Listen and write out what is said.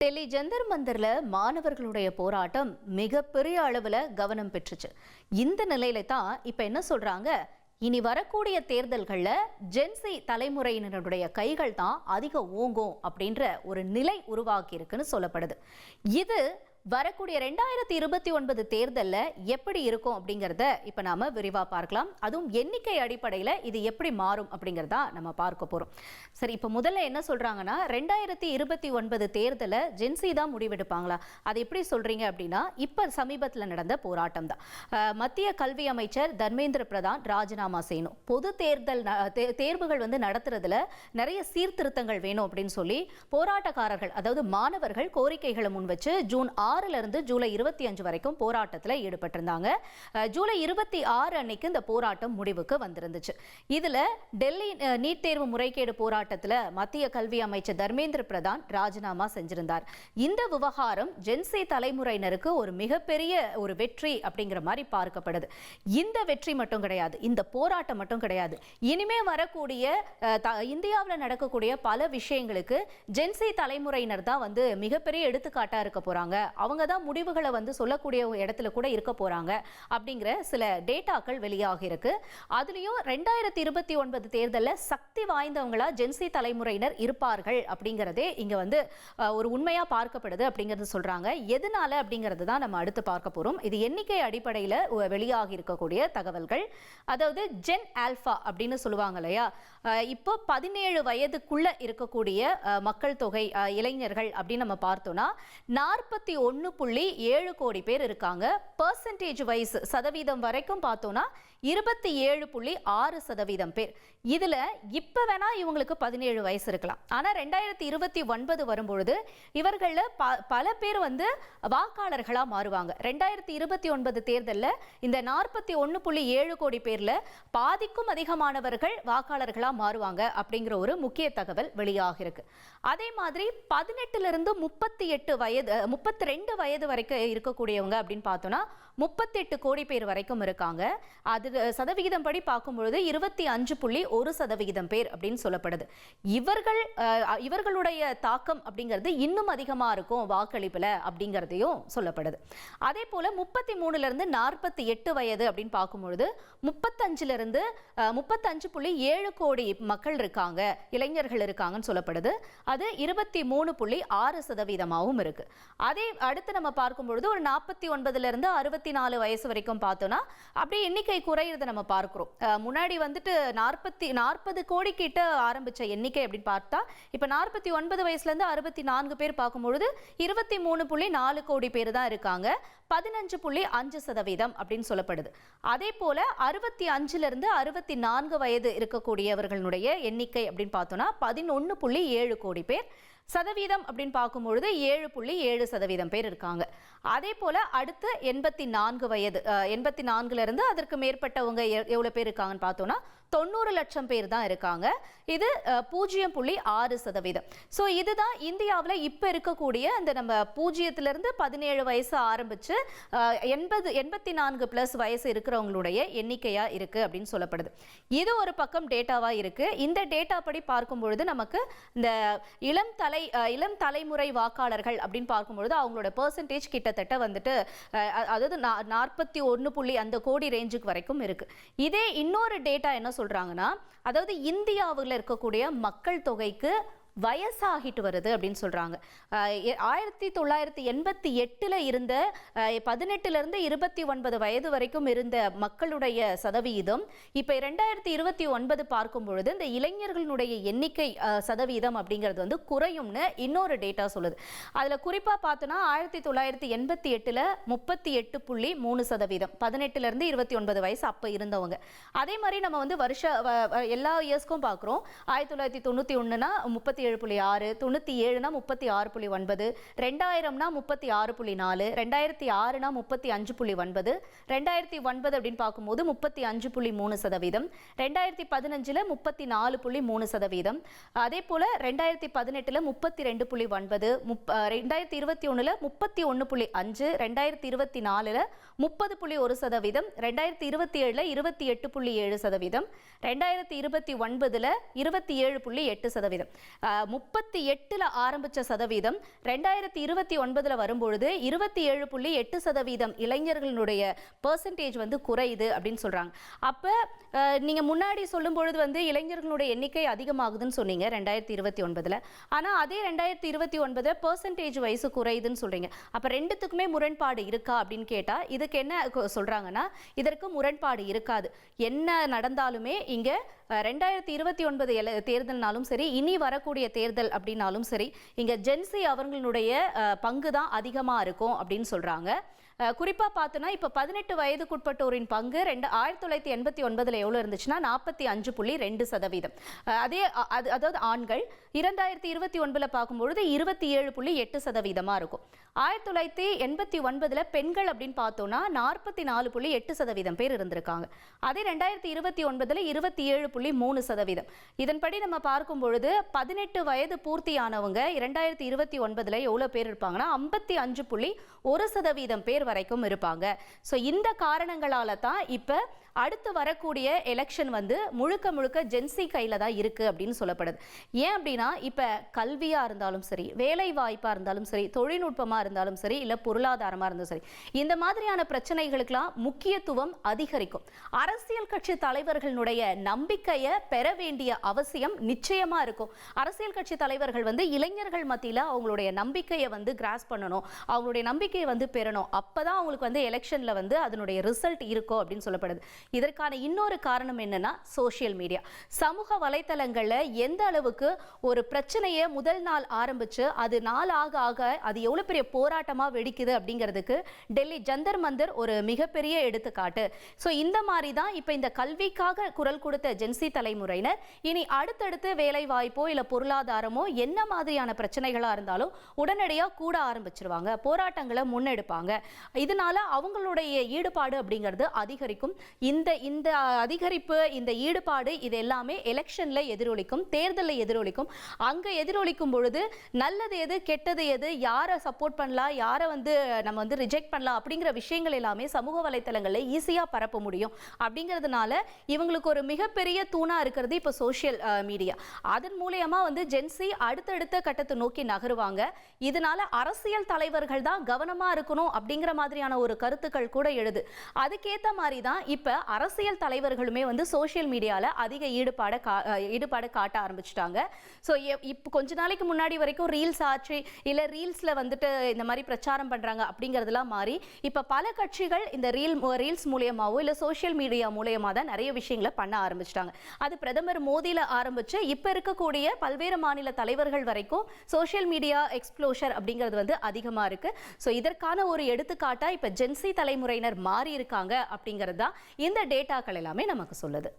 டெல்லி ஜந்தர் மந்தர்ல மாணவர்களுடைய போராட்டம் மிகப்பெரிய அளவுல கவனம் பெற்றுச்சு. இந்த நிலையில தான் இப்ப என்ன சொல்றாங்க, இனி வரக்கூடிய தேர்தல்கள்ல ஜென்சி தலைமுறையினருடைய கைகள் தான் அதிக ஓங்கும் அப்படின்ற ஒரு நிலை உருவாக்கி இருக்குன்னு சொல்லப்படுது. இது வரக்கூடிய 2029 தேர்தல்ல எப்படி இருக்கும் அப்படிங்கறத இப்ப நாம விரிவா பார்க்கலாம். அதுவும் எண்ணிக்கை அடிப்படையில இது எப்படி மாறும் அப்படிங்கறத நம்ம பார்க்க போறோம். சரி, இப்ப முதல்ல என்ன சொல்றாங்கன்னா 2029 தேர்தல ஜென்சி தான் முடிவெடுப்பாங்களா? அது எப்படி சொல்றீங்க அப்படின்னா, இப்ப சமீபத்தில் நடந்த போராட்டம் தான். மத்திய கல்வி அமைச்சர் தர்மேந்திர பிரதான் ராஜினாமா செய்யணும், பொது தேர்தல் தேர்வுகள் நடத்துறதுல நிறைய சீர்திருத்தங்கள் வேணும் அப்படின்னு சொல்லி போராட்டக்காரர்கள், அதாவது மாணவர்கள் கோரிக்கைகளை முன் வச்சு ஜூன் 6 இருந்து ஜூலை 25 வரைக்கும் போராட்டத்தில் ஈடுபட்டிருந்தாங்க. ஜூலை 26 அன்னைக்கு இந்த போராட்டம் முடிவுக்கு வந்திருந்துச்சு. இதுல டெல்லி நீட் தேர்வு முறைகேடு போராட்டத்தில் மத்திய கல்வி அமைச்சர் தர்மேந்திர பிரதான் ராஜினாமா செஞ்சிருந்தார். இந்த விவகாரம் ஜென்சி தலைமுறையினருக்கு ஒரு மிகப்பெரிய ஒரு வெற்றி அப்படிங்கிற மாதிரி பார்க்கப்படுது. இந்த வெற்றி மட்டும் கிடையாது, இந்த போராட்டம் மட்டும் கிடையாது, இனிமே வரக்கூடிய இந்தியாவில் நடக்கக்கூடிய பல விஷயங்களுக்கு ஜென்சி தலைமுறையினர் தான் மிகப்பெரிய எடுத்துக்காட்டா இருக்க போறாங்க. அவங்க தான் முடிவுகளை சொல்லக்கூடிய இடத்துல கூட இருக்க போறாங்க அப்படிங்கிற சில டேட்டாக்கள் வெளியாகி இருக்கு. அதுலயும் 2029 தேர்தலில் சக்தி வாய்ந்தவங்களா ஜென்சி தலைமுறையினர் இருப்பார்கள் அப்படிங்கிறதே இங்க ஒரு உண்மையா பார்க்கப்படுது அப்படிங்கிறது சொல்றாங்க. எதனால அப்படிங்கிறது தான் நம்ம அடுத்து பார்க்க போறோம். இது எண்ணிக்கை அடிப்படையில் வெளியாகி இருக்கக்கூடிய தகவல்கள். அதாவது ஜென் ஆல்பா அப்படின்னு சொல்லுவாங்க இல்லையா, இப்போ 17 வயதுக்குள்ள இருக்கக்கூடிய மக்கள் தொகை இளைஞர்கள் அப்படின்னு நம்ம பார்த்தோம்னா 41.7 கோடி பேர் இருக்காங்க. பெர்சன்டேஜ் வைஸ் சதவீதம் வரைக்கும் பார்த்தோம்னா 27.6% பேர். இதுல இப்ப வேணா இவங்களுக்கு 17 வயசு இருக்கலாம், ஆனா 2029 வரும்பொழுது இவர்கள பல பேர் வாக்காளர்களா மாறுவாங்க. 2029 தேர்தலில் இந்த 41.7 கோடி பேர்ல பாதிக்கும் அதிகமானவர்கள் வாக்காளர்களா மாறுவாங்க அப்படிங்கிற ஒரு முக்கிய தகவல் வெளியாக இருக்கு. அதே மாதிரி 18 இருந்து 32 வயது வரைக்கும் இருக்கக்கூடியவங்க அப்படின்னு பார்த்தோம்னா 38 கோடி பேர் வரைக்கும் இருக்காங்க. அது சதவிகிதம் படி பார்க்கும்பொழுது 25.1% பேர் அப்படின்னு சொல்லப்படுது. இவர்களுடைய தாக்கம் அப்படிங்கிறது இன்னும் அதிகமா இருக்கும் வாக்களிப்புல அப்படிங்கிறதையும் சொல்லப்படுது. அதே போல 33 இருந்து 48 வயது அப்படின்னு பார்க்கும்பொழுது 35 இருந்து 35.7 கோடி மக்கள் இருக்காங்க, இளைஞர்கள் இருக்காங்கன்னு சொல்லப்படுது. அது 23.6% இருக்கு. அதே அடுத்து நம்ம பார்க்கும்பொழுது ஒரு 49 இருந்து 64 வயசு வரைக்கும் பார்த்தோம்னா அப்படியே எண்ணிக்கை குறையிறத நம்ம பார்க்கிறோம். முன்னாடி 40 கோடி கிட்ட ஆரம்பிச்ச எண்ணிக்கை அப்படின்னு பார்த்தா இப்ப 49 வயசுல இருந்து 64 பேர் பார்க்கும்பொழுது 23.4 கோடி பேர் தான் இருக்காங்க, 15.5% அப்படின்னு சொல்லப்படுது. அதே போல 65 இருந்து 64 வயது இருக்கக்கூடியவர்களுடைய எண்ணிக்கை அப்படின்னு பார்த்தோம்னா 11.7 கோடி பேர், சதவீதம் அப்படின்னு பார்க்கும்பொழுது 7.7% பேர் இருக்காங்க. அதே போல அடுத்து 84 வயது, 84 இருந்து அதற்கு மேற்பட்டவங்க எவ்வளவு பேர் இருக்காங்கன்னு பார்த்தோம்னா 90 லட்சம் பேர் தான் இருக்காங்க. இது 0.6%. ஸோ இதுதான் இந்தியாவில் இப்போ இருக்கக்கூடிய இந்த நம்ம 0 இருந்து 17 வயசு ஆரம்பிச்சு 84+ வயசு இருக்கிறவங்களுடைய எண்ணிக்கையா இருக்கு அப்படின்னு சொல்லப்படுது. இது ஒரு பக்கம் டேட்டாவா இருக்கு. இந்த டேட்டா படி பார்க்கும்பொழுது நமக்கு இந்த இளம் தலைமுறை வாக்காளர்கள் அப்படின்னு பார்க்கும்பொழுது அவங்களோட பெர்சன்டேஜ் கிட்டத்தட்ட அதாவது 41 அந்த கோடி ரேஞ்சுக்கு வரைக்கும் இருக்கு. இதே இன்னொரு டேட்டா என்ன சொல்றாங்கன்னா, அதாவது இந்தியாவில் இருக்கக்கூடிய மக்கள் தொகைக்கு வயசாகிட்டு வருது அப்படின்னு சொல்றாங்க. 1988 இருந்த 18 இருந்து 29 வயது வரைக்கும் இருந்த மக்களுடைய சதவீதம் இப்ப 2029 பார்க்கும் பொழுது இந்த இளைஞர்களுடைய எண்ணிக்கை சதவீதம் அப்படிங்கிறது குறையும்னு இன்னொரு டேட்டா சொல்லுது. அதுல குறிப்பா பார்த்தோம்னா 1988 38.3%, 18 இருந்து 29 வயசு அப்ப இருந்தவங்க. அதே மாதிரி நம்ம வருஷ எல்லா இயர்ஸ்க்கும் பார்க்கிறோம். 1991னா 37.6, 97னா 36.9, 2000னா 36.4, 2006னா 35.9, 2009 அப்படின்னு பார்க்கும்போது 35.3%, 2015ல 34.3%, அதே போல 2018ல 32.9, 2021ல 31.5, 2024ல 30.1%, 2027ல 28.7%, 2029ல 27.8%. 38ல் ஆரம்பிச்ச சதவீதம் 2029 வரும்பொழுது 27.8% இளைஞர்களுடைய பெர்சன்டேஜ் வந்து குறையுது அப்படின்னு சொல்றாங்க. அப்ப நீங்க முன்னாடி சொல்லும் பொழுது வந்து இளைஞர்களுடைய எண்ணிக்கை அதிகமாகுதுன்னு சொன்னீங்க 2029. ஆனா அதே 2029 பெர்சன்டேஜ் வைஸ் குறையுதுன்னு சொல்றீங்க. அப்ப ரெண்டுத்துக்குமே முரண்பாடு இருக்கா அப்படின்னு கேட்டா இதுக்கு என்ன சொல்றாங்கன்னா இதற்கு முரண்பாடு இருக்காது. என்ன நடந்தாலுமே இங்க 2029 தேர்தல்னாலும் சரி, இனி வரக்கூடிய தேர்தல் அப்படின்னாலும் சரி, இங்க ஜென்சி அவர்களுடைய பங்கு தான் அதிகமா இருக்கும் அப்படின்னு சொல்றாங்க. குறிப்பா பார்த்தோன்னா இப்ப 18 வயதுக்குட்பட்டோரின் பங்கு 1989 எவ்வளவு இருந்துச்சுன்னா 45.2%. அதே அதாவது ஆண்கள் 2029 பார்க்கும்பொழுது 27.8% இருக்கும். 1989 பெண்கள் அப்படின்னு பார்த்தோம்னா 44.8% பேர் இருந்திருக்காங்க. அதே 2029 27.3%. இதன்படி நம்ம பார்க்கும் பொழுது 18 வயது பூர்த்தியானவங்க 2029 எவ்வளவு பேர் இருப்பாங்கன்னா 55.1% பேர் வரைக்கும் இருப்பாங்க. சோ இந்த காரணங்களால தான் இப்ப அடுத்து வரக்கூடிய எலெக்ஷன் வந்து முழுக்க முழுக்க ஜென்சி கையில தான் இருக்கு அப்படின்னு சொல்லப்படுது. ஏன் அப்படின்னா இப்ப கல்வியா இருந்தாலும் சரி, வேலை வாய்ப்பா இருந்தாலும் சரி, தொழில்நுட்பமா இருந்தாலும் சரி, இல்ல பொருளாதாரமா இருந்தாலும் சரி, இந்த மாதிரியான பிரச்சனைகளுக்கெல்லாம் முக்கியத்துவம் அதிகரிக்கும். அரசியல் கட்சி தலைவர்களுடைய நம்பிக்கையை பெற வேண்டிய அவசியம் நிச்சயமா இருக்கும். அரசியல் கட்சி தலைவர்கள் வந்து இளைஞர்கள் மத்தியில அவங்களுடைய நம்பிக்கையை வந்து கிராஸ் பண்ணணும், அவங்களுடைய நம்பிக்கையை வந்து பெறணும். அப்பதான் அவங்களுக்கு வந்து எலெக்ஷன்ல வந்து அதனுடைய ரிசல்ட் இருக்கும் அப்படின்னு சொல்லப்படுது. இதற்கான இன்னொரு காரணம் என்னன்னா சோஷியல் மீடியா. சமூக வலைத்தளங்கள்ல எந்த அளவுக்கு ஒரு பிரச்சனையை முதல் நாள் ஆரம்பிச்சு அது நாள் ஆக ஆக அது எவ்வளவு பெரிய போராட்டமா வெடிக்குது அப்படிங்கிறதுக்கு டெல்லி ஜந்தர் மந்தர் ஒரு மிகப்பெரிய எடுத்துக்காட்டு. ஸோ இந்த மாதிரி தான் இப்போ இந்த கல்விக்காக குரல் கொடுத்த ஜென்சி தலைமுறையினர் இனி அடுத்தடுத்து வேலை வாய்ப்போ இல்லை பொருளாதாரமோ என்ன மாதிரியான பிரச்சனைகளா இருந்தாலும் உடனடியாக கூட ஆரம்பிச்சிருவாங்க, போராட்டங்களை முன்னெடுப்பாங்க. இதனால அவங்களுடைய ஈடுபாடு அப்படிங்கிறது அதிகரிக்கும். இந்த அதிகரிப்பு, இந்த ஈடுபாடு இது எல்லாமே எலெக்ஷன்ல எதிரொலிக்கும், தேர்தலில் எதிரொலிக்கும். அங்க எதிரொலிக்கும் பொழுது நல்லது எது கெட்டது எது, யாரை சப்போர்ட் பண்ணலாம், யாரை வந்து நம்ம வந்து ரிஜெக்ட் பண்ணலாம் அப்படிங்கிற விஷயங்கள் எல்லாமே சமூக வலைத்தளங்களில் ஈஸியா பரப்ப முடியும். அப்படிங்கிறதுனால இவங்களுக்கு ஒரு மிகப்பெரிய தூணா இருக்கிறது இப்போ சோஷியல் மீடியா. அதன் மூலமா வந்து ஜென்சி அடுத்தடுத்த கட்டத்தை நோக்கி நகருவாங்க. இதனால அரசியல் தலைவர்கள் தான் கவனமா இருக்கணும் அப்படிங்கிற மாதிரியான ஒரு கருத்துக்கள் கூட எழுது. அதுக்கேற்ற மாதிரி தான் இப்ப அரசியல் தலைவர்களுமே வந்து சோஷியல் மீடியால அதிக ஈடுபாடு காட்ட ஆரம்பிச்சிட்டாங்க. ஸோ இப்போ கொஞ்ச நாளைக்கு முன்னாடி வரைக்கும் ரீல்ஸ் ஆச்சு, இல்லை ரீல்ஸ்ல வந்துட்டு இந்த மாதிரி பிரச்சாரம் பண்றாங்க அப்படிங்கிறதுலாம் மாறி இப்போ பல கட்சிகள் இந்த ரீல்ஸ் மூலியமாவோ இல்லை சோஷியல் மீடியா மூலியமா தான் நிறைய விஷயங்களை பண்ண ஆரம்பிச்சிட்டாங்க. அது பிரதமர் மோடியில ஆரம்பிச்சு இப்போ இருக்கக்கூடிய பல்வேறு மாநில தலைவர்கள் வரைக்கும் சோஷியல் மீடியா எக்ஸ்ப்ளோஷர் அப்படிங்கிறது வந்து அதிகமா இருக்கு. ஸோ இதற்கான ஒரு எடுத்துக்காட்டா இப்போ ஜென்சி தலைமுறையினர் மாறி இருக்காங்க அப்படிங்கிறது தான் இந்த டேட்டாக்கள் எல்லாமே நமக்கு சொல்லுது.